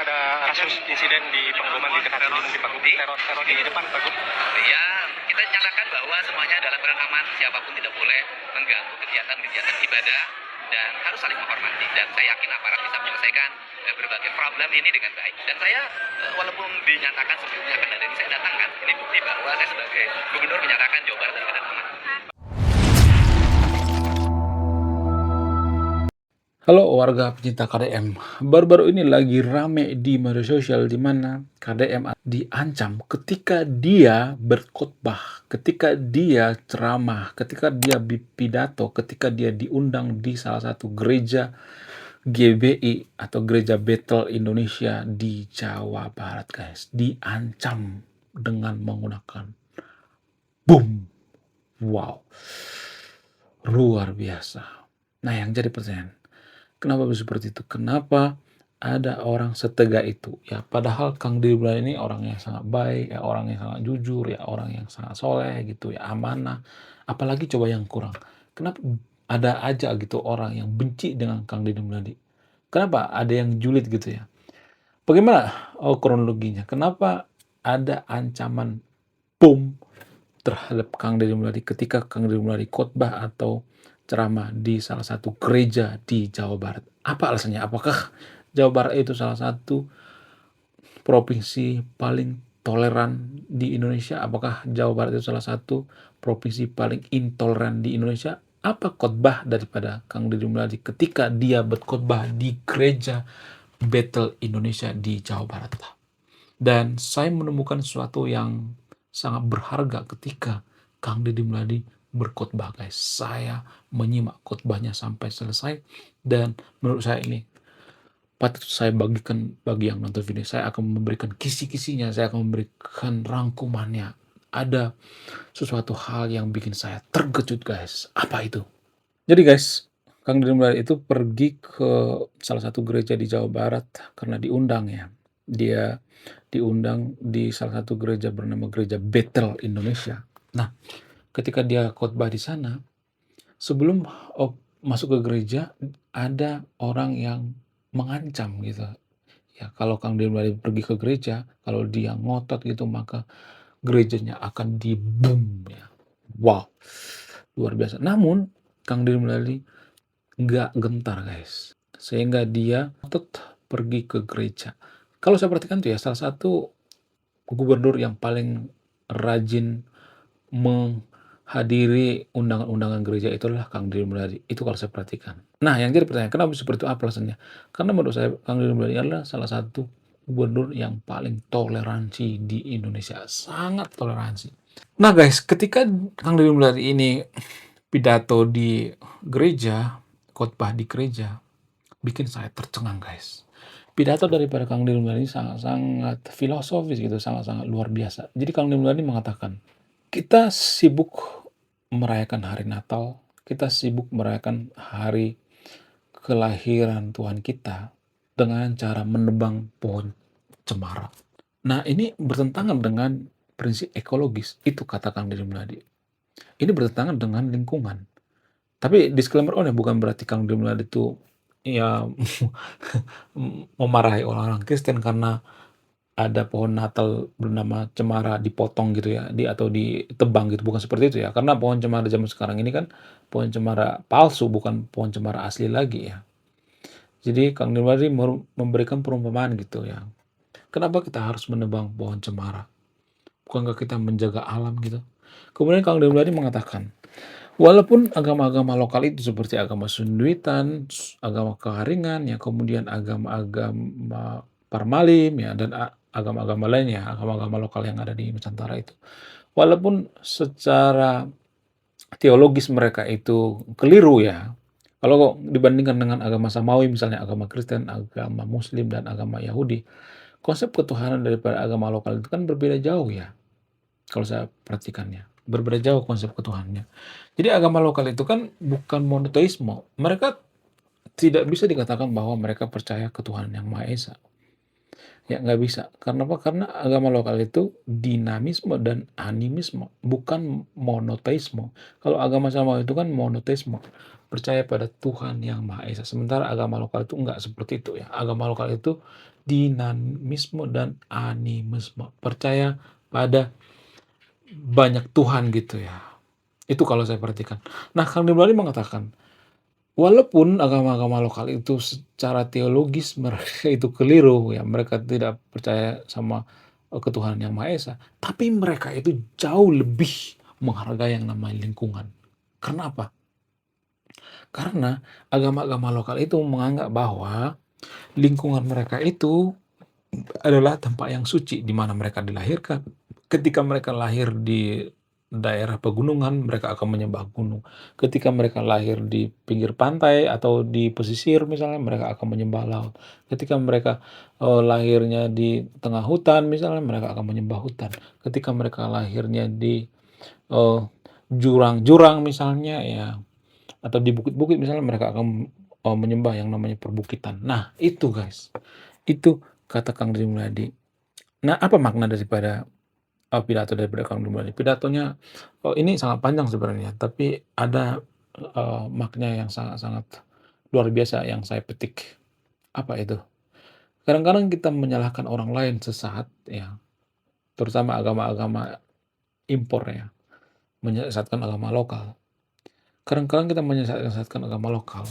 ada kasus insiden di Pengumuman di dekat sini, di Pagub, teror di depan Pagub. Ya, kita nyatakan bahwa semuanya dalam keadaan aman, siapapun tidak boleh mengganggu kegiatan-kegiatan ibadah dan harus saling menghormati. Dan saya yakin aparat bisa menyelesaikan berbagai problem ini dengan baik. Dan saya walaupun dinyatakan sebelumnya kan dari saya datang kan, ini bukti bahwa saya sebagai gubernur menyatakan Jawa Barat dalam keadaan aman. Halo warga pecinta KDM, baru-baru ini lagi rame di media sosial di mana KDM diancam ketika dia berkhotbah, ketika dia ceramah, ketika dia pidato, ketika dia diundang di salah satu gereja GBI atau Gereja Bethel Indonesia di Jawa Barat, guys. Diancam dengan menggunakan boom. Wow, luar biasa. Nah, yang jadi pertanyaan, kenapa bisa seperti itu? Kenapa ada orang setega itu? Ya, padahal Kang Dibla ini orang yang sangat baik, ya, orang yang sangat jujur, ya, orang yang sangat soleh gitu, ya, amanah. Apalagi coba yang kurang. Kenapa ada aja gitu orang yang benci dengan Kang Deddy Mulyadi? Kenapa ada yang julid gitu ya? Bagaimana kronologinya? Kenapa ada ancaman bom terhadap Kang Deddy Mulyadi ketika Kang Deddy Mulyadi khotbah atau ceramah di salah satu gereja di Jawa Barat? Apa alasannya? Apakah Jawa Barat itu salah satu provinsi paling toleran di Indonesia? Apakah Jawa Barat itu salah satu provinsi paling intoleran di Indonesia? Apa khotbah daripada Kang Deddy Mulyadi ketika dia berkhotbah di gereja Bethel Indonesia di Jawa Barat? Dan saya menemukan sesuatu yang sangat berharga ketika Kang Deddy Mulyadi berkhotbah, guys. Saya menyimak khotbahnya sampai selesai dan menurut saya ini patut saya bagikan bagi yang nonton video. Saya akan memberikan kisi-kisinya, saya akan memberikan rangkumannya. Ada sesuatu hal yang bikin saya terkejut, guys. Apa itu? Jadi, guys, Kang Deddy Mulyadi itu pergi ke salah satu gereja di Jawa Barat karena diundang ya. Dia diundang di salah satu gereja bernama Gereja Bethel Indonesia. Nah, ketika dia khotbah di sana, sebelum masuk ke gereja, ada orang yang mengancam gitu. Ya, kalau Kang Deddy Mulyadi pergi ke gereja, kalau dia ngotot gitu, maka gerejanya akan dibom ya. Wow, luar biasa. Namun, Kang Deddy Mulyadi nggak gentar, guys. Sehingga dia ngotot pergi ke gereja. Kalau saya perhatikan tuh ya, salah satu gubernur yang paling rajin menghadiri undangan-undangan gereja itulah Kang Deddy Mulyadi. Itu kalau saya perhatikan. Nah, yang jadi pertanyaan, kenapa seperti itu? Apa alasannya? Karena menurut saya Kang Deddy Mulyadi adalah salah satu gubernur yang paling toleransi di Indonesia. Sangat toleransi. Nah, guys, ketika Kang Deddy Mulyadi ini pidato di gereja, khotbah di gereja, bikin saya tercengang, guys. Pidato daripada Kang Deddy Mulyadi sangat-sangat filosofis gitu, sangat-sangat luar biasa. Jadi Kang Deddy Mulyadi mengatakan, kita sibuk merayakan hari Natal, kita sibuk merayakan hari kelahiran Tuhan kita dengan cara menebang pohon cemara. Nah, ini bertentangan dengan prinsip ekologis, itu kata Kang Deddy Mulyadi. Ini bertentangan dengan lingkungan. Tapi disclaimer bukan berarti Kang Deddy Mulyadi itu ya memarahi orang-orang Kristen karena ada pohon Natal bernama cemara dipotong gitu ya, atau ditebang gitu, bukan seperti itu ya. Karena pohon cemara zaman sekarang ini kan pohon cemara palsu, bukan pohon cemara asli lagi ya. Jadi Kang Deddy Mulyadi memberikan perumpamaan gitu ya. Kenapa kita harus menebang pohon cemara? Bukankah kita menjaga alam gitu? Kemudian Kang Deddy Mulyadi mengatakan, walaupun agama-agama lokal itu seperti agama Sunduitan, agama Keharingan, ya, kemudian agama-agama Parmalim, ya, dan agama-agama lainnya, agama-agama lokal yang ada di Nusantara itu. Walaupun secara teologis mereka itu keliru ya, kalau dibandingkan dengan agama Samawi, misalnya agama Kristen, agama Muslim, dan agama Yahudi, konsep ketuhanan daripada agama lokal itu kan berbeda jauh ya. Kalau saya perhatikannya, berbeda jauh konsep ketuhanannya. Jadi agama lokal itu kan bukan monoteisme. Mereka tidak bisa dikatakan bahwa mereka percaya ketuhanan yang Maha Esa. Ya nggak bisa. Karena apa? Karena agama lokal itu dinamisme dan animisme, bukan monoteisme. Kalau agama samawi itu kan monoteisme, percaya pada Tuhan Yang Maha Esa. Sementara agama lokal itu nggak seperti itu ya. Agama lokal itu dinamisme dan animisme, percaya pada banyak Tuhan gitu ya. Itu kalau saya perhatikan. Nah, Kang Dimyati mengatakan, walaupun agama-agama lokal itu secara teologis mereka itu keliru ya, mereka tidak percaya sama, ketuhanan Yang Maha Esa, tapi mereka itu jauh lebih menghargai yang namanya lingkungan. Karena apa? Karena agama-agama lokal itu menganggap bahwa lingkungan mereka itu adalah tempat yang suci di mana mereka dilahirkan. Ketika mereka lahir di daerah pegunungan, mereka akan menyembah gunung. Ketika mereka lahir di pinggir pantai atau di pesisir misalnya, mereka akan menyembah laut. Ketika mereka lahirnya di tengah hutan misalnya, mereka akan menyembah hutan. Ketika mereka lahirnya di eh, jurang-jurang misalnya ya, atau di bukit-bukit misalnya, mereka akan menyembah yang namanya perbukitan. Nah, itu guys. Itu kata Kang Dimyati. Nah, apa makna daripada pidato daripada Kang Dimyati? Pidatonya ini sangat panjang sebenarnya, tapi ada makna yang sangat-sangat luar biasa yang saya petik. Apa itu? Kadang-kadang kita menyalahkan orang lain sesaat ya, terutama agama-agama impor ya, menyesatkan agama lokal. Kadang-kadang kita menyesatkan agama lokal,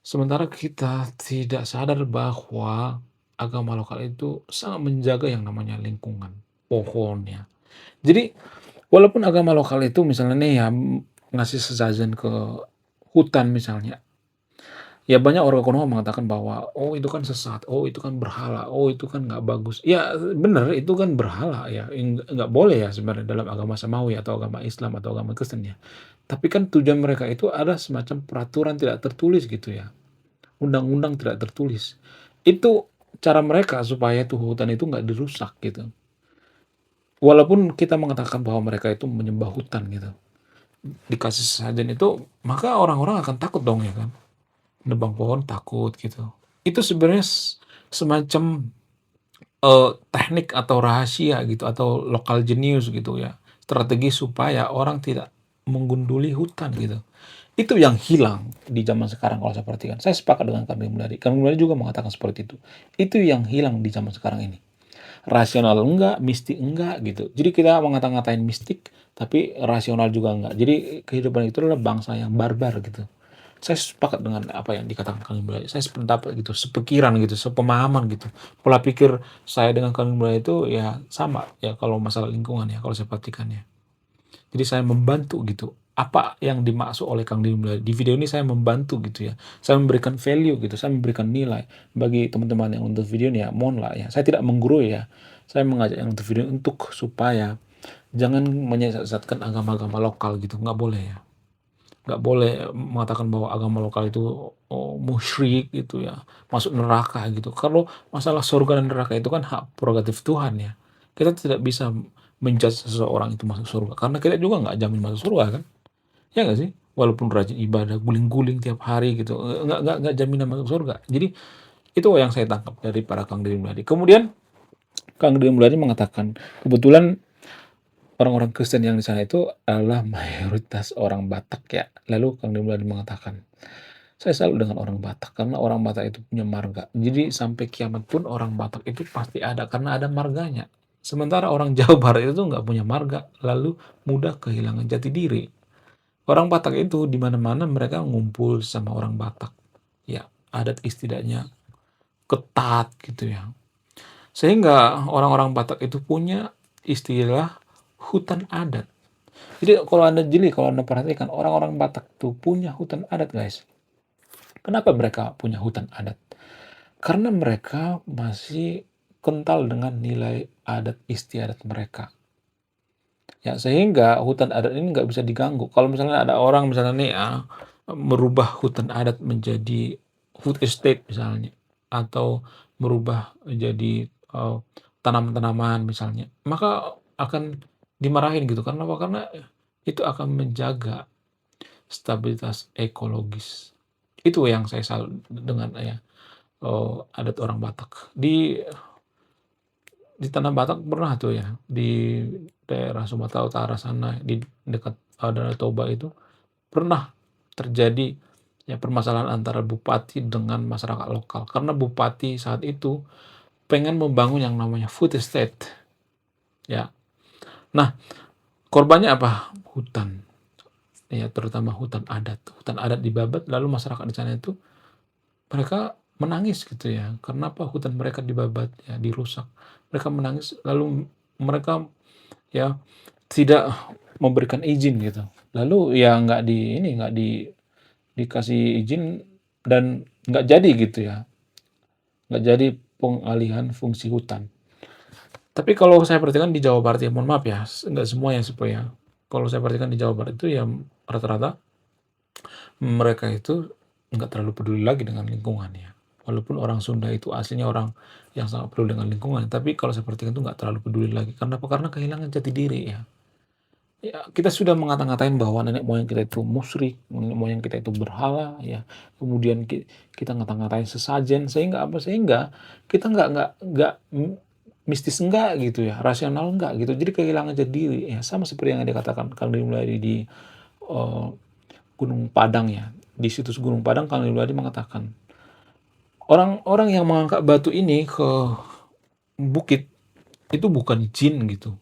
sementara kita tidak sadar bahwa agama lokal itu sangat menjaga yang namanya lingkungan, pohonnya. Jadi, walaupun agama lokal itu misalnya nih ya, ngasih sesajen ke hutan misalnya, ya banyak orang Konoha mengatakan bahwa, "Oh itu kan sesat, oh itu kan berhala, oh itu kan nggak bagus." Ya bener, itu kan berhala ya, nggak boleh ya sebenarnya dalam agama Samawi atau agama Islam atau agama Kristen ya. Tapi kan tujuan mereka itu ada semacam peraturan tidak tertulis gitu ya, undang-undang tidak tertulis. Itu cara mereka supaya tuh hutan itu nggak dirusak gitu. Walaupun kita mengatakan bahwa mereka itu menyembah hutan gitu, dikasih sesajen itu, maka orang-orang akan takut dong ya kan, nebang pohon takut gitu. Itu sebenarnya semacam, teknik atau rahasia gitu atau lokal jenius gitu ya, strategi supaya orang tidak menggunduli hutan gitu. Itu yang hilang di zaman sekarang kalau saya perhatikan. Saya sepakat dengan Kang Dimyati. Kang Dimyati juga mengatakan seperti itu. Itu yang hilang di zaman sekarang ini. Rasional enggak, mistik enggak gitu. Jadi kita ngata-ngatain mistik, tapi rasional juga enggak. Jadi kehidupan itu adalah bangsa yang barbar gitu. Saya sepakat dengan apa yang dikatakan Kang Imran. Saya sependapat gitu, sepikiran gitu, sepemahaman gitu. Pola pikir saya dengan Kang Imran itu ya sama ya kalau masalah lingkungan ya, kalau saya perhatikan ya. Jadi saya membantu gitu. Apa yang dimaksud oleh Kang Dimyati di video ini, saya membantu gitu ya. Saya memberikan value gitu, saya memberikan nilai bagi teman-teman yang untuk video ini ya. Mohonlah ya, saya tidak menggurui ya. Saya mengajak yang untuk video untuk supaya jangan menyesatkan agama-agama lokal gitu, nggak boleh ya. Nggak boleh mengatakan bahwa agama lokal itu musyrik gitu ya, masuk neraka gitu. Kalau masalah surga dan neraka itu kan hak prerogatif Tuhan ya. Kita tidak bisa menjudge seseorang itu masuk surga karena kita juga nggak jamin masuk surga kan, ya nggak sih? Walaupun rajin ibadah, guling-guling tiap hari gitu, nggak jaminan masuk surga. Jadi itu yang saya tangkap dari para Kang Dimyati. Kemudian Kang Dimyati mengatakan, kebetulan orang-orang Kristen yang di sana itu adalah mayoritas orang Batak ya. Lalu Kang Dimyati mengatakan, saya selalu dengan orang Batak karena orang Batak itu punya marga. Jadi sampai kiamat pun orang Batak itu pasti ada karena ada marganya. Sementara orang Jawa Barat itu nggak punya marga, lalu mudah kehilangan jati diri. Orang Batak itu di mana-mana mereka ngumpul sama orang Batak. Ya, adat istiadatnya ketat gitu ya. Sehingga orang-orang Batak itu punya istilah hutan adat. Jadi kalau Anda jeli, kalau Anda perhatikan orang-orang Batak itu punya hutan adat, guys. Kenapa mereka punya hutan adat? Karena mereka masih kental dengan nilai adat istiadat mereka. Ya, sehingga hutan adat ini nggak bisa diganggu. Kalau misalnya ada orang misalnya nih ya, merubah hutan adat menjadi food estate misalnya, atau merubah menjadi tanaman-tanaman misalnya, maka akan dimarahin gitu. Karena apa? Karena itu akan menjaga stabilitas ekologis. Itu yang saya salut dengan ya, adat orang Batak. Di di Tanah Batak pernah tuh ya, di daerah Sumatera Utara sana, di dekat Danau Toba itu, pernah terjadi ya permasalahan antara bupati dengan masyarakat lokal. Karena bupati saat itu pengen membangun yang namanya food estate, ya. Nah, korbannya apa? Hutan, ya terutama hutan adat. Hutan adat dibabat, lalu masyarakat di sana itu mereka menangis gitu ya. Kenapa hutan mereka dibabat, ya dirusak. Mereka menangis, lalu mereka ya tidak memberikan izin gitu. Lalu ya nggak dikasih izin dan nggak jadi gitu ya. Nggak jadi pengalihan fungsi hutan. Tapi kalau saya perhatikan di Jawa Barat ya, mohon maaf ya, nggak semua yang supaya. Kalau saya perhatikan di Jawa Barat itu ya rata-rata mereka itu nggak terlalu peduli lagi dengan lingkungan ya. Walaupun orang Sunda itu aslinya orang yang sangat peduli dengan lingkungan, tapi kalau saya perhatikan itu nggak terlalu peduli lagi. Karena apa? Karena kehilangan jati diri ya. Ya, kita sudah ngata-ngatain bahwa nenek moyang kita itu musyrik, nenek moyang kita itu berhala, ya. Kemudian kita ngata-ngatain sesajen, sehingga apa? Sehingga kita nggak mistis enggak gitu ya, rasional enggak gitu. Jadi kehilangan jati diri ya, sama seperti yang dikatakan Kang Dimulai di eh, Gunung Padang ya. Di situs Gunung Padang Kang Dimulai mengatakan orang-orang yang mengangkat batu ini ke bukit itu bukan jin gitu.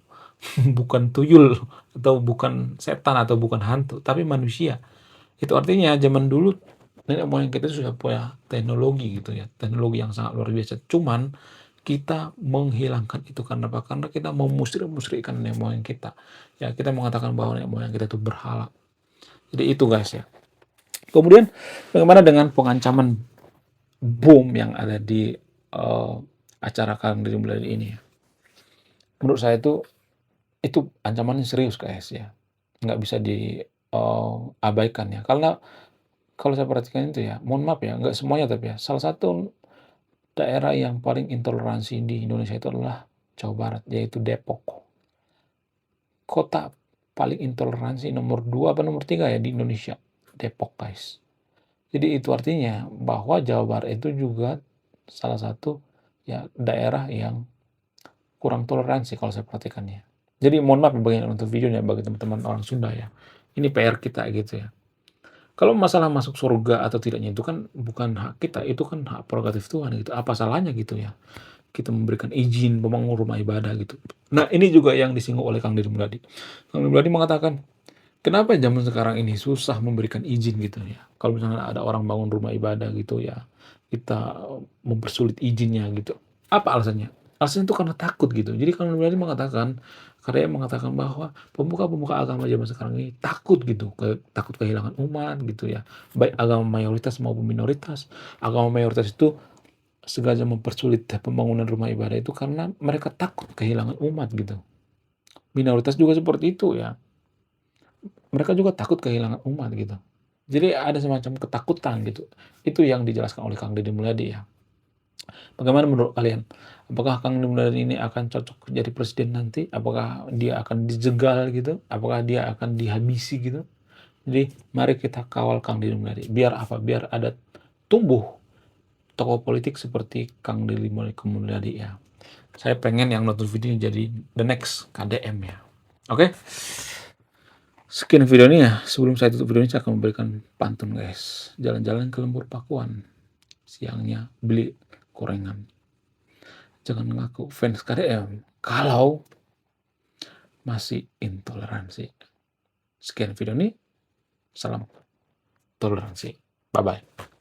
Bukan tuyul atau bukan setan atau bukan hantu, tapi manusia. Itu artinya zaman dulu nenek moyang kita sudah punya teknologi gitu ya, teknologi yang sangat luar biasa. Cuman kita menghilangkan itu karena apa? Karena kita mau musyrikkan nenek moyang kita. Ya, kita mengatakan bahwa nenek moyang kita itu berhala. Jadi itu guys ya. Kemudian bagaimana dengan pengancaman bom yang ada di acara Kang Deddy Mulyadi ini ya? Menurut saya itu ancamannya serius guys ya, nggak bisa diabaikan ya, karena kalau saya perhatikan itu ya, mohon maaf ya, nggak semuanya tapi ya, salah satu daerah yang paling intoleransi di Indonesia itu adalah Jawa Barat, yaitu Depok. Kota paling intoleransi nomor 2 apa nomor 3 ya di Indonesia, Depok guys. Jadi itu artinya bahwa Jawa Barat itu juga salah satu ya daerah yang kurang toleransi kalau saya perhatikannya. Jadi mohon maaf ya bagi yang nonton videonya, bagi teman-teman orang Sunda ya. Ini PR kita gitu ya. Kalau masalah masuk surga atau tidaknya itu kan bukan hak kita, itu kan hak prerogatif Tuhan gitu. Apa salahnya gitu ya? Kita memberikan izin membangun rumah ibadah gitu. Nah, ini juga yang disinggung oleh Kang Deddy Mulyadi. Kang Deddy Mulyadi mengatakan, kenapa zaman sekarang ini susah memberikan izin gitu ya? Kalau misalnya ada orang bangun rumah ibadah gitu ya, kita mempersulit izinnya gitu. Apa alasannya? Alasannya itu karena takut gitu. Jadi Kang Deddy Mulyadi mengatakan, karya mengatakan bahwa pemuka-pemuka agama zaman sekarang ini takut gitu, takut kehilangan umat gitu ya. Baik agama mayoritas maupun minoritas. Agama mayoritas itu sengaja mempersulit pembangunan rumah ibadah itu karena mereka takut kehilangan umat gitu. Minoritas juga seperti itu ya. Mereka juga takut kehilangan umat gitu. Jadi ada semacam ketakutan gitu. Itu yang dijelaskan oleh Kang Deddy Mulyadi ya. Bagaimana menurut kalian? Apakah Kang Deddy Mulyadi ini akan cocok jadi presiden nanti? Apakah dia akan dijegal gitu? Apakah dia akan dihabisi gitu? Jadi mari kita kawal Kang Deddy Mulyadi. Biar apa? Biar ada tumbuh tokoh politik seperti Kang Deddy Mulyadi ya. Saya pengen yang nonton video ini jadi the next KDM ya. Oke? Sekian video ini ya. Sebelum saya tutup video ini saya akan memberikan pantun guys. Jalan-jalan ke Lembur Pakuan. Siangnya beli gorengan. Jangan ngaku fans KDM kalau masih intoleransi. Sekian video ini. Salam toleransi. Bye-bye.